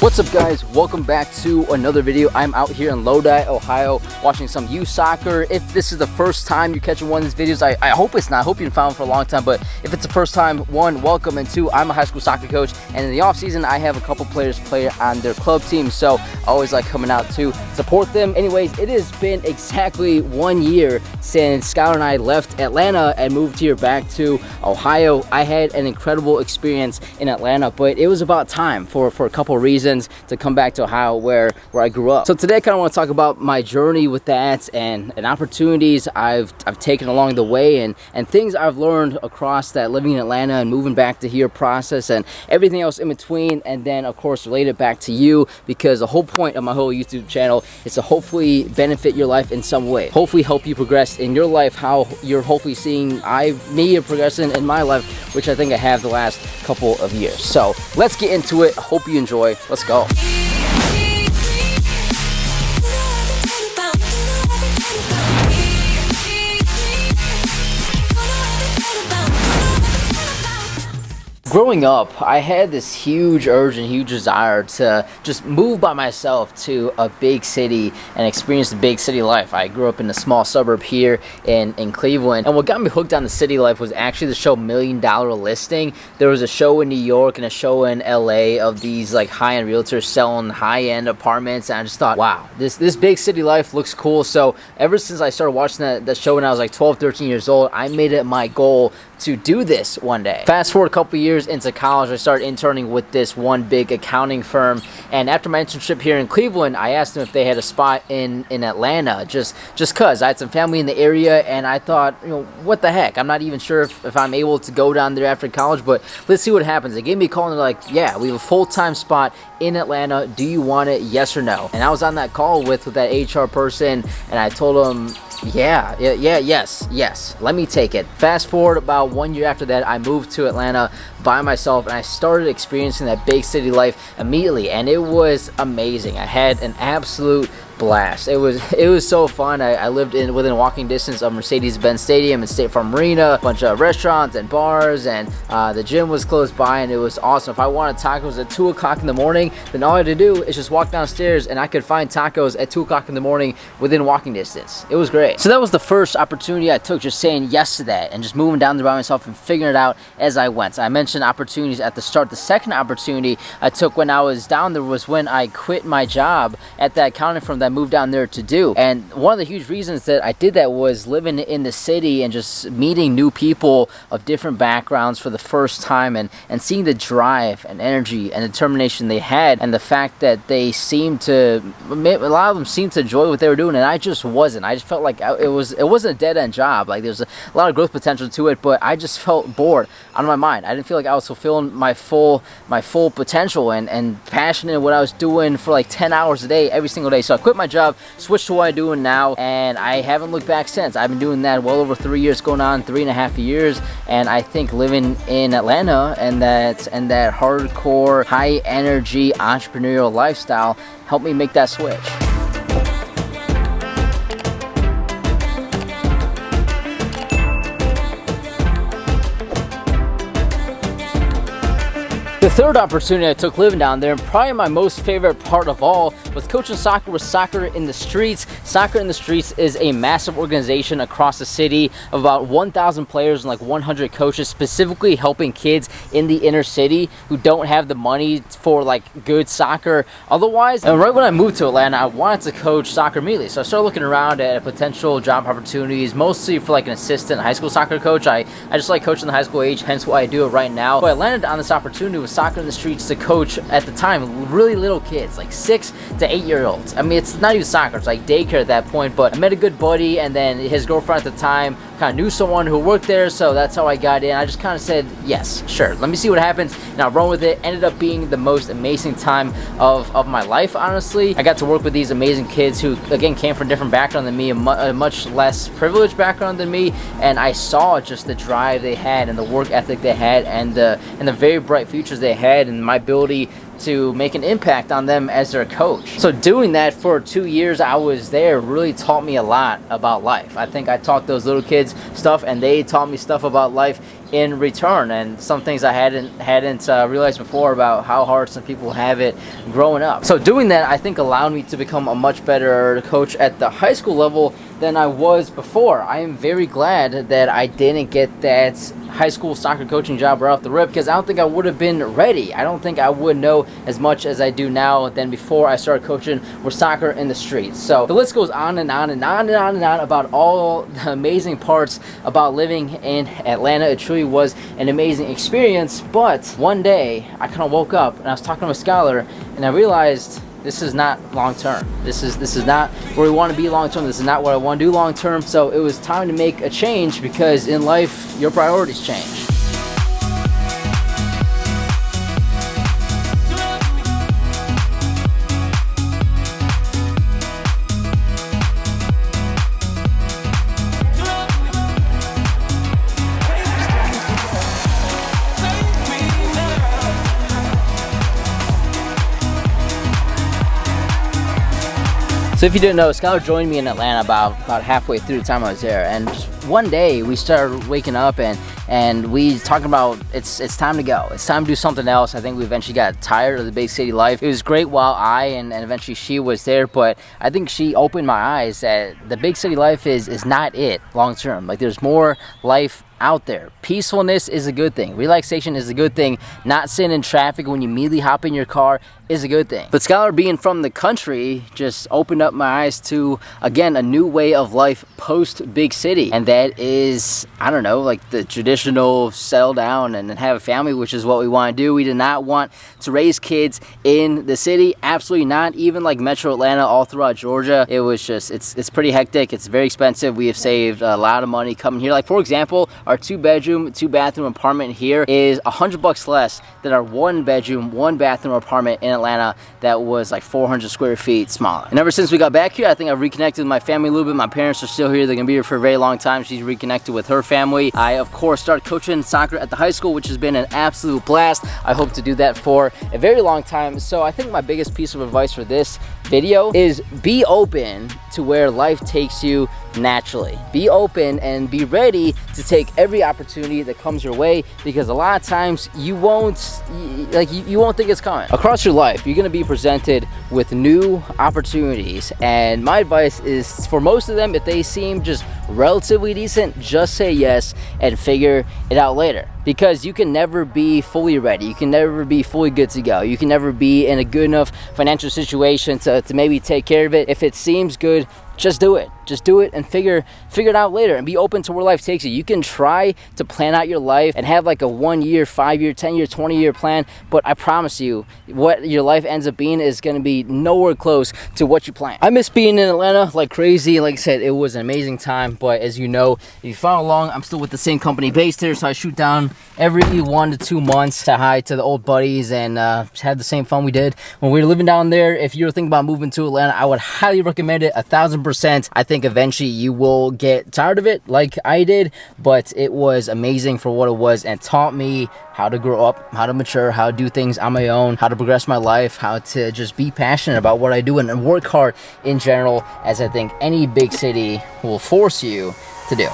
What's up, guys? Welcome back to another video. I'm out here in Lodi, Ohio, watching some youth soccer. If this is the first time you're catching one of these videos, I hope it's not. I hope you've been following for a long time, but if it's the first time, one, welcome, and two, I'm a high school soccer coach, and in the off season I have a couple players play on their club team, so I always like coming out to support them. Anyways, it has been exactly 1 year since Skylar and I left Atlanta and moved here back to Ohio. I had an incredible experience in Atlanta, but it was about time for a couple of reasons to come back to Ohio where I grew up. So today I kind of want to talk about my journey with that and opportunities I've taken along the way and things I've learned across that living in Atlanta and moving back to here process and everything else in between, and then of course relate it back to you, because the whole point of my whole YouTube channel is to hopefully benefit your life in some way, hopefully help you progress in your life, how you're hopefully seeing me progressing in my life, which I think I have the last couple of years. So let's get into it. Hope you enjoy. Let's go. Growing up, I had this huge urge and huge desire to just move by myself to a big city and experience the big city life. I grew up in a small suburb here in Cleveland, and what got me hooked on the city life was actually the show $1 Million Listing. There was a show in New York and a show in LA of these like high-end realtors selling high-end apartments, and I just thought, wow, this big city life looks cool. So ever since I started watching that show when I was like 12, 13 years old, I made it my goal to do this one day. Fast forward a couple years into college, I started interning with this one big accounting firm, and after my internship here in Cleveland, I asked them if they had a spot in Atlanta, just cause I had some family in the area, and I thought, you know, what the heck, I'm not even sure if I'm able to go down there after college, but let's see what happens. They gave me a call and they're like, yeah, we have a full-time spot in Atlanta, do you want it, yes or no? And I was on that call with that HR person, and I told them, yes, let me take it. Fast forward about 1 year after that, I moved to Atlanta by myself, and I started experiencing that big city life immediately, and it was amazing. I had an absolute blast. It was so fun. I lived within walking distance of Mercedes-Benz Stadium and State Farm Arena, a bunch of restaurants and bars, and the gym was close by, and it was awesome. If I wanted tacos at 2 o'clock in the morning, then all I had to do is just walk downstairs and I could find tacos at 2 o'clock in the morning within walking distance. It was great. So that was the first opportunity I took, just saying yes to that and just moving down there by myself and figuring it out as I went. So I mentioned opportunities at the start. The second opportunity I took when I was down there was when I quit my job at that accounting firm that I moved down there to do. And one of the huge reasons that I did that was living in the city and just meeting new people of different backgrounds for the first time, and seeing the drive and energy and determination they had, and the fact that they seemed to, a lot of them seemed to enjoy what they were doing, and I just wasn't. I just felt like it wasn't a dead-end job. Like there's a lot of growth potential to it, but I just felt bored out of my mind. I didn't feel like I was fulfilling my full potential and passionate in what I was doing for like 10 hours a day every single day. So I quit my job, switched to what I'm doing now, and I haven't looked back since. I've been doing that well over 3 years, going on 3.5 years, and I think living in Atlanta and that hardcore, high energy entrepreneurial lifestyle helped me make that switch. The third opportunity I took living down there, and probably my most favorite part of all, was coaching soccer with Soccer in the Streets. Soccer in the Streets is a massive organization across the city of about 1,000 players and like 100 coaches, specifically helping kids in the inner city who don't have the money for like good soccer otherwise. And right when I moved to Atlanta, I wanted to coach soccer immediately. So I started looking around at potential job opportunities, mostly for like an assistant high school soccer coach. I just like coaching the high school age, hence why I do it right now. But I landed on this opportunity with Soccer in the Streets to coach, at the time, really little kids, like 6 to 8-year-olds. I mean, it's not even soccer, it's like daycare at that point, but I met a good buddy, and then his girlfriend at the time kind of knew someone who worked there, so that's how I got in. I just kind of said, yes, sure, let me see what happens, and I'll run with it. Ended up being the most amazing time of my life, honestly. I got to work with these amazing kids who, again, came from a different background than me, a much less privileged background than me, and I saw just the drive they had and the work ethic they had and the very bright futures they had, and my ability to make an impact on them as their coach. So doing that for 2 years I was there really taught me a lot about life. I think I taught those little kids stuff, and they taught me stuff about life in return, and some things I hadn't realized before about how hard some people have it growing up. So doing that, I think, allowed me to become a much better coach at the high school level than I was before. I am very glad that I didn't get that high school soccer coaching job right off the rip, because I don't think I would have been ready. I don't think I would know as much as I do now than before I started coaching with soccer in the streets. So the list goes on and on and on and on and on about all the amazing parts about living in Atlanta. It truly was an amazing experience. But one day I kind of woke up and I was talking to a scholar, and I realized this is not long term. This is not where we want to be long term. This is not what I want to do long term. So it was time to make a change, because in life your priorities change. So if you didn't know, Skylar joined me in Atlanta about halfway through the time I was there, and just one day we started waking up and we talking about it's time to go. It's time to do something else. I think we eventually got tired of the big city life. It was great while I and eventually she was there, but I think she opened my eyes that the big city life is not it long term. Like, there's more life out there. Peacefulness is a good thing. Relaxation is a good thing. Not sitting in traffic when you immediately hop in your car is a good thing. But Skylar being from the country just opened up my eyes to, again, a new way of life post big city. And that is, I don't know, like the traditional settle down and have a family, which is what we want to do. We did not want to raise kids in the city. Absolutely not. Even like Metro Atlanta, all throughout Georgia, it was just, it's pretty hectic. It's very expensive. We have saved a lot of money coming here. Like, for example, our 2-bedroom, 2-bathroom apartment here is $100 less than our 1-bedroom, 1-bathroom apartment in Atlanta that was like 400 square feet smaller. And ever since we got back here, I think I've reconnected with my family a little bit. My parents are still here. They're gonna be here for a very long time. She's reconnected with her family. I, of course, started coaching soccer at the high school, which has been an absolute blast. I hope to do that for a very long time. So I think my biggest piece of advice for this video is be open to where life takes you naturally. Be open and be ready to take every opportunity that comes your way, because a lot of times you won't think it's coming. Across your life, you're going to be presented with new opportunities, and my advice is, for most of them, if they seem just relatively decent, just say yes and figure it out later. Because you can never be fully ready. You can never be fully good to go. You can never be in a good enough financial situation to maybe take care of it. If it seems good, just do it. Just do it and figure it out later, and be open to where life takes you. You can try to plan out your life and have like a 1 year, 5 year, 10 year, 20 year plan, but I promise you, what your life ends up being is going to be nowhere close to what you plan. I miss being in Atlanta like crazy. Like I said, it was an amazing time, but as you know, if you follow along, I'm still with the same company based here, so I shoot down every 1 to 2 months to hi to the old buddies and have the same fun we did when we were living down there. If you're thinking about moving to Atlanta, I would highly recommend it 1000%. I think eventually you will get tired of it like I did, but it was amazing for what it was, and taught me how to grow up, how to mature, how to do things on my own, how to progress my life, how to just be passionate about what I do and work hard in general, as I think any big city will force you to do.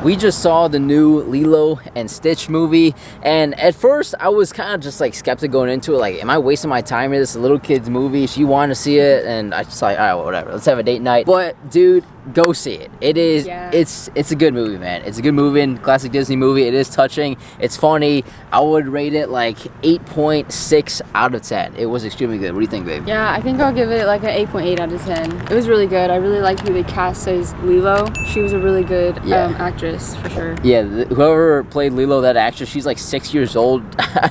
We just saw the new Lilo and Stitch movie, and at first I was kind of just like skeptical going into it, like, am I wasting my time here? This is a little kid's movie. She wanted to see it, and I just like, all right, whatever, let's have a date night. But dude, go see it. It is, yeah. It's a good movie, man. It's a good movie, and classic Disney movie. It is touching. It's funny. I would rate it like 8.6 out of 10. It was extremely good. What do you think, babe? Yeah, I think I'll give it like an 8.8 out of 10. It was really good. I really liked who they cast as Lilo. She was a really good actress, for sure. Yeah, whoever played Lilo, that actress, she's like 6 years old.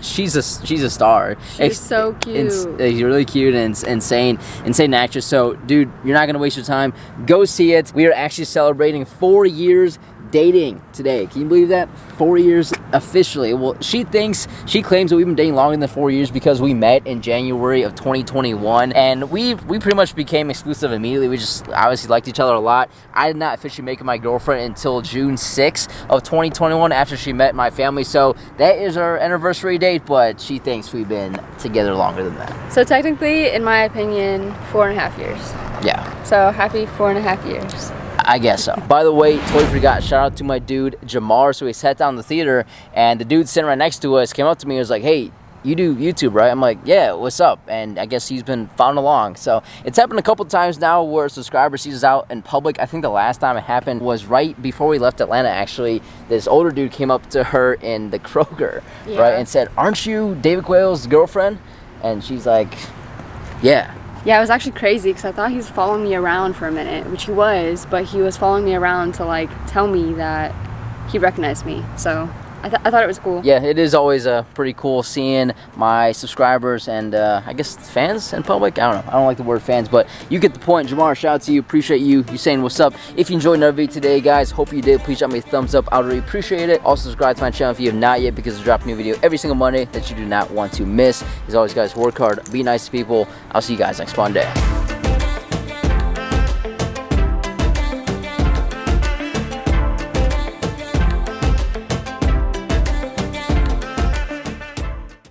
she's a star. She's so cute. She's really cute and insane actress. So, dude, you're not gonna waste your time. Go see it. We are actually celebrating 4 years dating today. Can you believe that? 4 years officially. Well, she claims that we've been dating longer than 4 years because we met in January of 2021, and we pretty much became exclusive immediately. We just obviously liked each other a lot. I did not officially make her my girlfriend until June 6th of 2021 after she met my family. So that is our anniversary date, but she thinks we've been together longer than that. So technically, in my opinion, 4.5 years. Yeah. So happy 4.5 years. I guess so. By the way, totally forgot, shout out to my dude Jamar. So we sat down in the theater, and the dude sitting right next to us came up to me and was like, hey, you do YouTube, right? I'm like, yeah, what's up? And I guess he's been following along. So it's happened a couple times now where a subscriber sees us out in public. I think the last time it happened was right before we left Atlanta, actually. This older dude came up to her in the Kroger, right? And said, aren't you David Quayle's girlfriend? And she's like, yeah. Yeah, it was actually crazy because I thought he was following me around for a minute, which he was, but he was following me around to like tell me that he recognized me. So I thought it was cool. Yeah, it is always pretty cool seeing my subscribers and I guess fans in public. I don't know. I don't like the word fans, but you get the point. Jamar, shout out to you. Appreciate you saying what's up. If you enjoyed another video today, guys, hope you did. Please drop me a thumbs up. I would really appreciate it. Also, subscribe to my channel if you have not yet because I drop a new video every single Monday that you do not want to miss. As always, guys, work hard. Be nice to people. I'll see you guys next Monday.